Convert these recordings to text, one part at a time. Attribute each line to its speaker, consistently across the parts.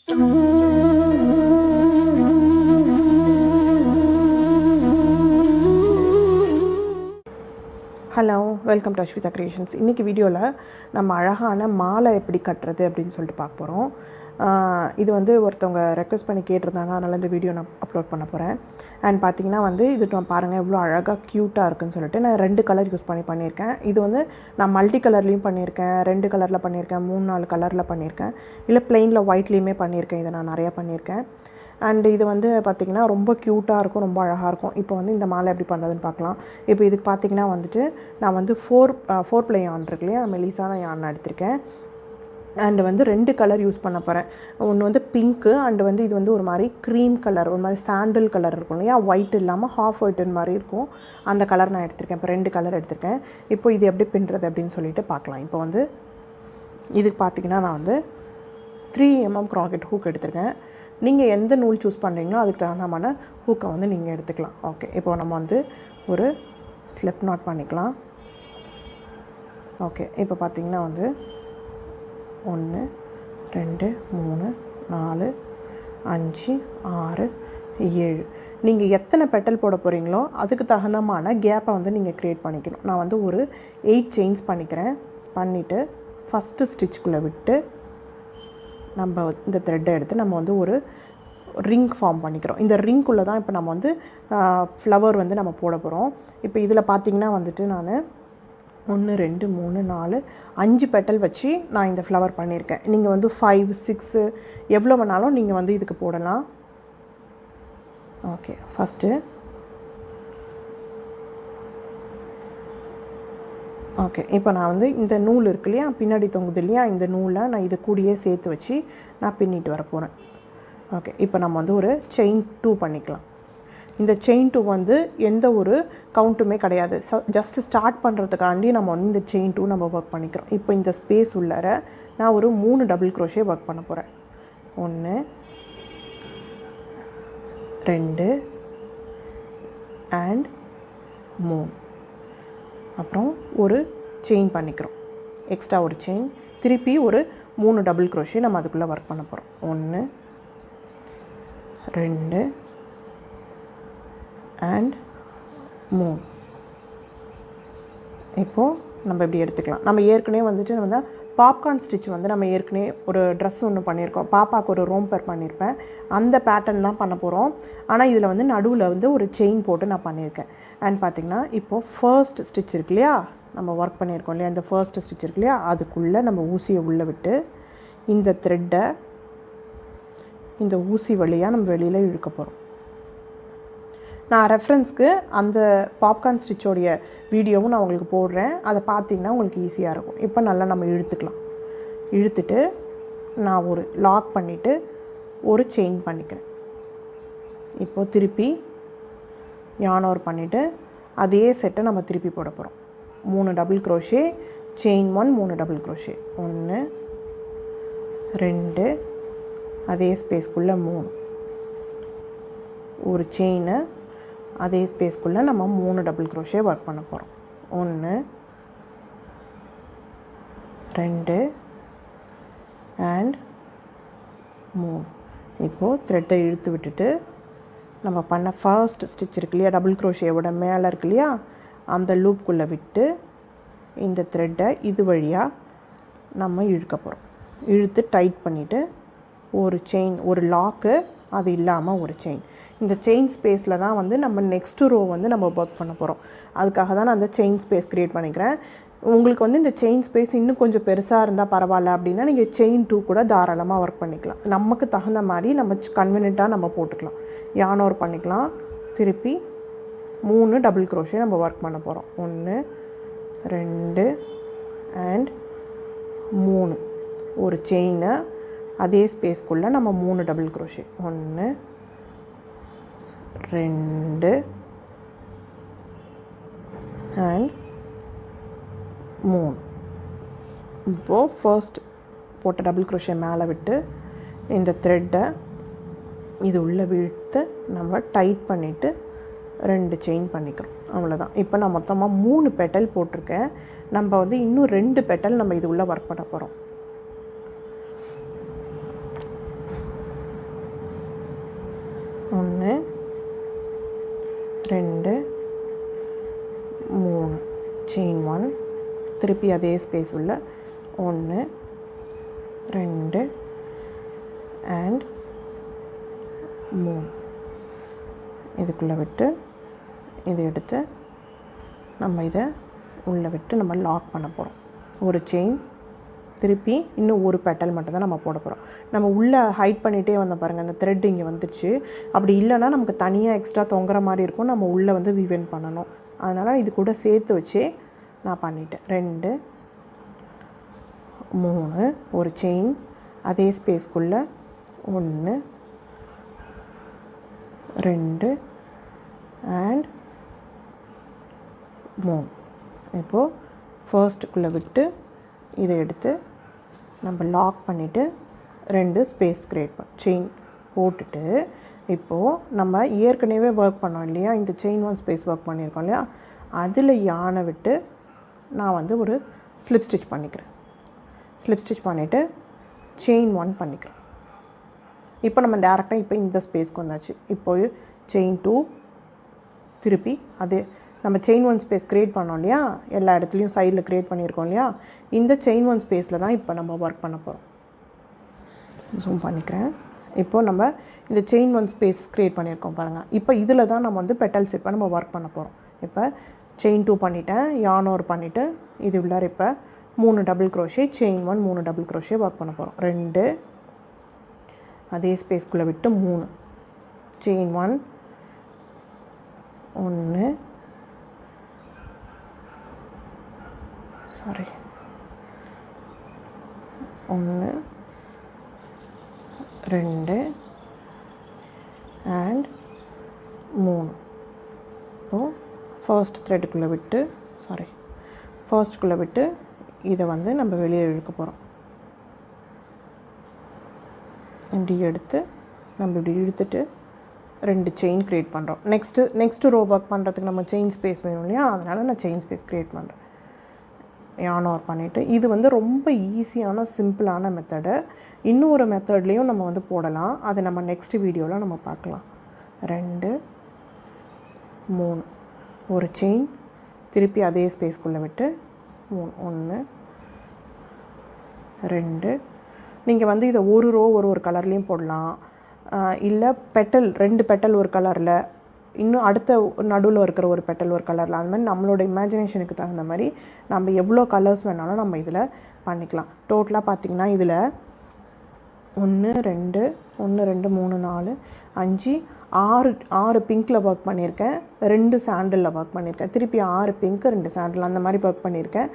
Speaker 1: Hello, welcome to Ashwitha creations. இன்றைக்கி வீடியோவில் நம்ம அழகான மாலை எப்படி கட்டுறது அப்படின்னு சொல்லிட்டு பார்க்க போகிறோம். இது வந்து ஒருத்தவங்க ரெக்வெஸ்ட் பண்ணி கேட்டிருந்தாங்க, அதனால் இந்த வீடியோ நான் அப்லோட் பண்ண போகிறேன். அண்ட் பார்த்திங்கன்னா வந்து இது நான் பாருங்கள் எவ்வளோ அழகாக க்யூட்டாக இருக்குன்னு சொல்லிட்டு நான் 2 கலர் யூஸ் பண்ணியிருக்கேன். இது வந்து நான் மல்டி கலர்லேயும் பண்ணியிருக்கேன், 2 கலரில் பண்ணியிருக்கேன், 3-4 கலரில் பண்ணியிருக்கேன், இல்லை ப்ளெயினில் ஒயிட்லேயுமே பண்ணியிருக்கேன். இதை நான் நிறையா பண்ணியிருக்கேன். அண்ட் இது வந்து பார்த்திங்கன்னா ரொம்ப க்யூட்டாக இருக்கும், ரொம்ப அழகாக இருக்கும். இப்போ வந்து இந்த மாலை எப்படி பண்ணுறதுன்னு பார்க்கலாம். இப்போ இதுக்கு பார்த்திங்கன்னா வந்துட்டு நான் வந்து 4 ப்ளை யான் இருக்கு இல்லையா, மெலிசான யான் எடுத்திருக்கேன். அண்டு வந்து 2 கலர் யூஸ் பண்ண போகிறேன். ஒன்று வந்து பிங்க்கு, அண்டு வந்து இது வந்து ஒரு மாதிரி க்ரீம் கலர், ஒரு மாதிரி சாண்டில் கலர் இருக்கும் இல்லையா, ஒயிட் இல்லாமல் ஹாஃப் ஒயிட்டு மாதிரி இருக்கும். அந்த கலர் நான் எடுத்திருக்கேன். இப்போ 2 கலர் எடுத்திருக்கேன். இப்போ இது எப்படி பின்னுறது அப்படின்னு சொல்லிட்டு பார்க்கலாம். இப்போ வந்து இதுக்கு பார்த்திங்கன்னா நான் வந்து 3 mm க்ராக்கெட் ஹூக் எடுத்திருக்கேன். நீங்கள் எந்த நூல் சூஸ் பண்ணுறீங்களோ அதுக்கு தகுந்தமான ஹூக்கை வந்து நீங்கள் எடுத்துக்கலாம். ஓகே, இப்போ நம்ம வந்து ஒரு ஸ்லிப் நாட் பண்ணிக்கலாம். ஓகே, இப்போ பார்த்திங்கன்னா வந்து 1 2 3 4 5 6 7 நீங்கள் எத்தனை பெட்டல் போட போகிறீங்களோ அதுக்கு தகுந்தமான கேப்பை வந்து நீங்கள் க்ரியேட் பண்ணிக்கணும். நான் வந்து ஒரு 8 செயின்ஸ் பண்ணிக்கிறேன். பண்ணிவிட்டு ஃபஸ்ட்டு ஸ்டிச்சுக்குள்ளே விட்டு நம்ம இந்த த்ரெட்டை எடுத்து நம்ம வந்து ஒரு ரிங் ஃபார்ம் பண்ணிக்கிறோம். இந்த ரிங்குள்ளே தான் இப்போ நம்ம வந்து ஃப்ளவர் வந்து நம்ம போட போகிறோம். இப்போ இதில் பார்த்திங்கன்னா வந்துட்டு நான் 1 2 3 4 5 பெட்டல் வச்சு நான் இந்த ஃப்ளவர் பண்ணியிருக்கேன். நீங்கள் வந்து 5 6 எவ்வளோ வேணாலும் நீங்கள் வந்து இதுக்கு போடலாம். ஓகே, ஃபஸ்ட்டு ஓகே, இப்போ நான் வந்து இந்த நூல் இருக்கு இல்லையா, பின்னாடி தொங்குது இல்லையா, இந்த நூலை நான் இது கூடயே சேர்த்து வச்சு நான் பின்னிட்டு வர போகிறேன். ஓகே, இப்போ நம்ம வந்து ஒரு செயின் 2 பண்ணிக்கலாம். இந்த செயின் 2 வந்து எந்த ஒரு கவுண்ட்டுமே கிடையாது. ஜஸ்ட்டு ஸ்டார்ட் பண்ணுறதுக்காண்டி நம்ம வந்து இந்த செயின் 2 நம்ம ஒர்க் பண்ணிக்கிறோம். இப்போ இந்த ஸ்பேஸ் உள்ளார நான் ஒரு 3 டபுள் க்ரோஷே ஒர்க் பண்ண போகிறேன். 1 2 அண்ட் 3. அப்புறம் ஒரு செயின் பண்ணிக்கிறோம், எக்ஸ்ட்ரா ஒரு செயின். திருப்பி ஒரு 3 டபுள் க்ரோஷே நம்ம அதுக்குள்ளே ஒர்க் பண்ண போகிறோம். 1 2 அண்ட் 3. இப்போது நம்ம இப்படி எடுத்துக்கலாம். நம்ம ஏற்கனவே வந்துட்டு நம்ம தான் பாப்கார்ன் ஸ்டிச் வந்து நம்ம ஏற்கனவே ஒரு ட்ரெஸ் ஒன்று பண்ணியிருக்கோம். பாப்பாவுக்கு ஒரு ரோம்பர் பண்ணியிருப்பேன். அந்த பேட்டர்ன் தான் பண்ண போகிறோம். ஆனால் இதில் வந்து நடுவில் வந்து ஒரு செயின் போட்டு நான் பண்ணியிருக்கேன். அண்ட் பார்த்திங்கன்னா இப்போது ஃபர்ஸ்ட் ஸ்டிச் இருக்கு இல்லையா, நம்ம ஒர்க் பண்ணியிருக்கோம் இல்லையா, அந்த ஃபர்ஸ்ட் ஸ்டிச் இருக்கு இல்லையா, அதுக்குள்ளே நம்ம ஊசியை உள்ளே விட்டு இந்த த்ரெட்டை இந்த ஊசி வழியாக நம்ம வெளியில் இழுக்க போகிறோம். நான் ரெஃபரன்ஸ்க்கு அந்த பாப்கார்ன் ஸ்டிச்சோடைய வீடியோவும் நான் உங்களுக்கு போடுறேன். அதை பார்த்திங்கன்னா உங்களுக்கு ஈஸியாக இருக்கும். இப்போ நல்லா நம்ம இழுத்துக்கலாம். இழுத்துட்டு நான் ஒரு லாக் பண்ணிவிட்டு ஒரு செயின் பண்ணிக்கிறேன். இப்போது திருப்பி யான் ஓவர் பண்ணிவிட்டு அதே செட்டை நம்ம திருப்பி போட போகிறோம். 3 double crochet, chain 1, 3 double crochet, 1 2 அதே ஸ்பேஸ்க்குள்ளே 3 ஒரு செயினை, அதே ஸ்பேஸ்க்குள்ளே நம்ம 3 டபுள் க்ரோஷே ஒர்க் பண்ண போகிறோம். 1 2 அண்ட் 3. இப்போது த்ரெட்டை இழுத்து விட்டுட்டு நம்ம பண்ண ஃபர்ஸ்ட் ஸ்டிச் இருக்கு இல்லையா, டபுள் க்ரோஷேவோட மேலே இருக்கு இல்லையா, அந்த லூப்புக்குள்ளே விட்டு இந்த த்ரெட்டை இது வழியாக நம்ம இழுக்க போகிறோம். இழுத்து டைட் பண்ணிவிட்டு ஒரு செயின், ஒரு லாக்கு, அது இல்லாமல் ஒரு செயின். இந்த செயின் ஸ்பேஸில் தான் வந்து நம்ம நெக்ஸ்ட்டு ரோ வந்து நம்ம ஒர்க் பண்ண போகிறோம். அதுக்காக தான் நான் அந்த செயின் ஸ்பேஸ் க்ரியேட் பண்ணிக்கிறேன். உங்களுக்கு வந்து இந்த செயின் ஸ்பேஸ் இன்னும் கொஞ்சம் பெருசாக இருந்தால் பரவாயில்ல அப்படின்னா நீங்கள் செயின் 2 கூட தாராளமாக ஒர்க் பண்ணிக்கலாம். நமக்கு தகுந்த மாதிரி நம்ம கன்வீனியண்ட்டாக நம்ம போட்டுக்கலாம். யான் ஓவர் பண்ணிக்கலாம். திருப்பி 3 டபுள் க்ரோஷே நம்ம ஒர்க் பண்ண போகிறோம். 1 2 அண்ட் 3 ஒரு செயினை, அதே ஸ்பேஸ்க்குள்ளே நம்ம 3 டபுள் க்ரோஷே, 1 2 அண்ட் 3. இப்போது ஃபர்ஸ்ட் போட்ட டபுள் க்ரோஷே மேலே விட்டு இந்த த்ரெட்டை இது உள்ளே விழுத்து நம்ம டைட் பண்ணிவிட்டு 2 செயின் பண்ணிக்கிறோம். அவ்வளோதான். இப்போ நான் மொத்தமாக 3 பெட்டல் போட்டிருக்கேன். நம்ம வந்து இன்னும் 2 பெட்டல் நம்ம இது உள்ளே ஒர்க் பண்ண போகிறோம். 1 2 3 செயின் 1 திருப்பி அதே ஸ்பேஸ் உள்ள 1 2 அண்ட் 3 இதுக்குள்ளே விட்டு இதை எடுத்து நம்ம இதை உள்ளே விட்டு நம்ம லாக் பண்ண போகிறோம். ஒரு செயின் திருப்பி இன்னும் ஒரு பெட்டல் மட்டும் தான் நம்ம போட போகிறோம். நம்ம உள்ளே ஹைட் பண்ணிகிட்டே வந்தோம் பாருங்கள், அந்த த்ரெட் இங்கே வந்துடுச்சு. அப்படி இல்லைன்னா நமக்கு தனியாக எக்ஸ்ட்ரா தொங்குற மாதிரி இருக்கும், நம்ம உள்ளே வந்து வீவன் பண்ணணும். அதனால் இது கூட சேர்த்து வச்சு நான் பண்ணிட்டேன். 2 3 ஒரு செயின் அதே ஸ்பேஸ்க்குள்ளே 1 2 அண்ட் 3. இப்போது ஃபர்ஸ்ட்டுக்குள்ளே விட்டு இதை எடுத்து நம்ம லாக் பண்ணிவிட்டு 2 ஸ்பேஸ் க்ரியேட் செயின் போட்டுட்டு, இப்போது நம்ம ஏற்கனவே ஒர்க் பண்ணோம் இல்லையா, இந்த செயின் 1 ஸ்பேஸ் ஒர்க் பண்ணியிருக்கோம் இல்லையா, அதில் யானை விட்டு நான் வந்து ஒரு ஸ்லிப் ஸ்டிச் பண்ணிக்கிறேன். ஸ்லிப் ஸ்டிச் பண்ணிவிட்டு செயின் 1 பண்ணிக்கிறேன். இப்போ நம்ம டேரெக்டாக இப்போ இந்த ஸ்பேஸ்க்கு வந்தாச்சு. இப்போது செயின் 2 திருப்பி அது நம்ம செயின் 1 ஸ்பேஸ் க்ரியேட் பண்ணோம் இல்லையா, எல்லா இடத்துலையும் சைடில் க்ரியேட் பண்ணியிருக்கோம் இல்லையா, இந்த செயின் 1 ஸ்பேஸில் தான் இப்போ நம்ம ஒர்க் பண்ண போகிறோம். ஜூம் பண்ணிக்கிறேன். இப்போது நம்ம இந்த செயின் 1 ஸ்பேஸ் க்ரியேட் பண்ணியிருக்கோம் பாருங்கள். இப்போ இதில் தான் நம்ம வந்து பெட்டல்ஸ் இப்போ நம்ம ஒர்க் பண்ண போகிறோம். இப்போ செயின் 2 பண்ணிவிட்டேன், யானோர் பண்ணிவிட்டு இது உள்ளார இப்போ 3 double crochet, chain 1 3 double crochet work பண்ண போகிறோம். 2 அதே ஸ்பேஸ்க்குள்ளே விட்டு 3 செயின் 1 1 சாரி 1 2 அண்ட் 3. இப்போது ஃபர்ஸ்ட்டுக்குள்ளே விட்டு இதை வந்து நம்ம வெளியே இழுக்க போகிறோம். இப்படி எடுத்து நம்ம இப்படி இழுத்துட்டு 2 செயின் க்ரியேட் பண்ணுறோம். நெக்ஸ்ட்டு ரோ ஒர்க் பண்ணுறதுக்கு நம்ம செயின் ஸ்பேஸ் வேணும் இல்லையா, அதனால் நான் செயின் ஸ்பேஸ் க்ரியேட் பண்ணுறேன். யானோர் பண்ணிவிட்டு இது வந்து ரொம்ப ஈஸியான சிம்பிளான மெத்தடு. இன்னொரு மெத்தட்லேயும் நம்ம வந்து போடலாம், அதை நம்ம நெக்ஸ்ட் வீடியோவில் நம்ம பார்க்கலாம். 2 3 ஒரு செயின் திருப்பி அதே ஸ்பேஸ்க்குள்ளே விட்டு 1 2. நீங்கள் வந்து இதை ஒரு ரோ ஒரு கலர்லேயும் போடலாம், இல்லை பெட்டல் 2 பெட்டல் ஒரு கலரில், இன்னும் அடுத்த நடுவில் இருக்கிற ஒரு பெட்டல் ஒரு கலரில், அந்த மாதிரி நம்மளோட இமேஜினேஷனுக்கு தகுந்த மாதிரி நம்ம எவ்வளோ கலர்ஸ் வேணாலும் நம்ம இதில் பண்ணிக்கலாம். டோட்டலாக பார்த்திங்கன்னா இதில் 1 2 3 4 5 6 பிங்க்கில் ஒர்க் பண்ணியிருக்கேன், 2 சாண்டலில் ஒர்க் பண்ணியிருக்கேன், திருப்பி 6 பிங்க் 2 சாண்டில் அந்த மாதிரி ஒர்க் பண்ணியிருக்கேன்.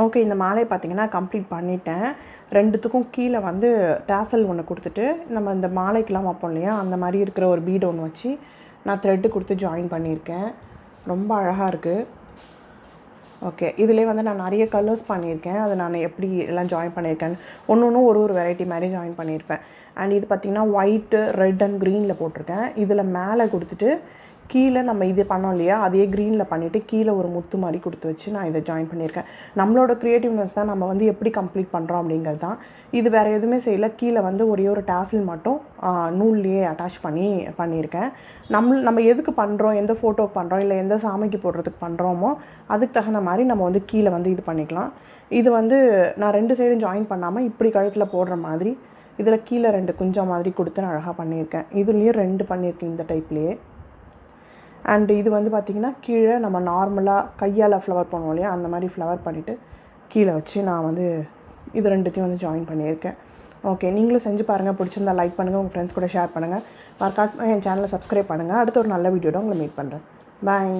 Speaker 1: ஓகே, இந்த மாலை பார்த்திங்கன்னா கம்ப்ளீட் பண்ணிட்டேன். ரெண்டுத்துக்கும் கீழே வந்து டேசல் ஒன்று கொடுத்துட்டு நம்ம இந்த மாலைக்கெலாம் வைப்போம் இல்லையா, அந்த மாதிரி இருக்கிற ஒரு பீடு ஒன்று வச்சு நான் த்ரெட்டு கொடுத்து ஜாயின் பண்ணியிருக்கேன். ரொம்ப அழகாக இருக்குது. ஓகே, இதிலே வந்து நான் நிறைய கலர்ஸ் பண்ணியிருக்கேன். அது நான் எப்படி எல்லாம் ஜாயின் பண்ணியிருக்கேன், ஒன்று ஒரு வெரைட்டி மாதிரி ஜாயின் பண்ணியிருப்பேன். அண்ட் இது பார்த்திங்கன்னா ஒயிட்டு, ரெட் அண்ட் க்ரீனில் போட்டிருக்கேன். இதில் மேலே கொடுத்துட்டு கீழே நம்ம இது பண்ணோம் இல்லையா, அதே க்ரீனில் பண்ணிவிட்டு கீழே ஒரு முத்து மாதிரி கொடுத்து வச்சு நான் இதை ஜாயின் பண்ணியிருக்கேன். நம்மளோட க்ரியேட்டிவ்னஸ் தான் நம்ம வந்து எப்படி கம்ப்ளீட் பண்ணுறோம் அப்படிங்கிறது தான். இது வேறு எதுவுமே செய்யலை. கீழே வந்து ஒரே ஒரு டாசில் மட்டும் நூல்லையே அட்டாச் பண்ணியிருக்கேன். நம்ம எதுக்கு பண்ணுறோம், எந்த ஃபோட்டோக்கு பண்ணுறோம், இல்லை எந்த சாமிக்கு போடுறதுக்கு பண்ணுறோமோ அதுக்கு தகுந்த மாதிரி நம்ம வந்து கீழே வந்து இது பண்ணிக்கலாம். இது வந்து நான் 2 சைடும் ஜாயின் பண்ணாமல் இப்படி கழுத்தில் போடுற மாதிரி இதில் கீழே 2 குஞ்சம் மாதிரி கொடுத்து நான் அழகாக பண்ணியிருக்கேன். இதுலேயும் 2 பண்ணியிருக்கேன் இந்த டைப்லேயே. அண்டு இது வந்து பார்த்திங்கன்னா கீழே நம்ம நார்மலாக கையால் ஃப்ளவர் பண்ணுவோம் இல்லையா, அந்த மாதிரி ஃப்ளவர் பண்ணிவிட்டு கீழே வச்சு நான் வந்து இது 2த்தையும் வந்து ஜாயின் பண்ணியிருக்கேன். ஓகே, நீங்களும் செஞ்சு பாருங்கள். பிடிச்சிருந்தா லைக் பண்ணுங்கள், உங்கள் ஃப்ரெண்ட்ஸ் கூட ஷேர் பண்ணுங்கள். மறக்காம என் சேனலை சப்ஸ்கிரைப் பண்ணுங்கள். அடுத்த ஒரு நல்ல வீடியோட உங்களை மீட் பண்ணுறேன். பாய்.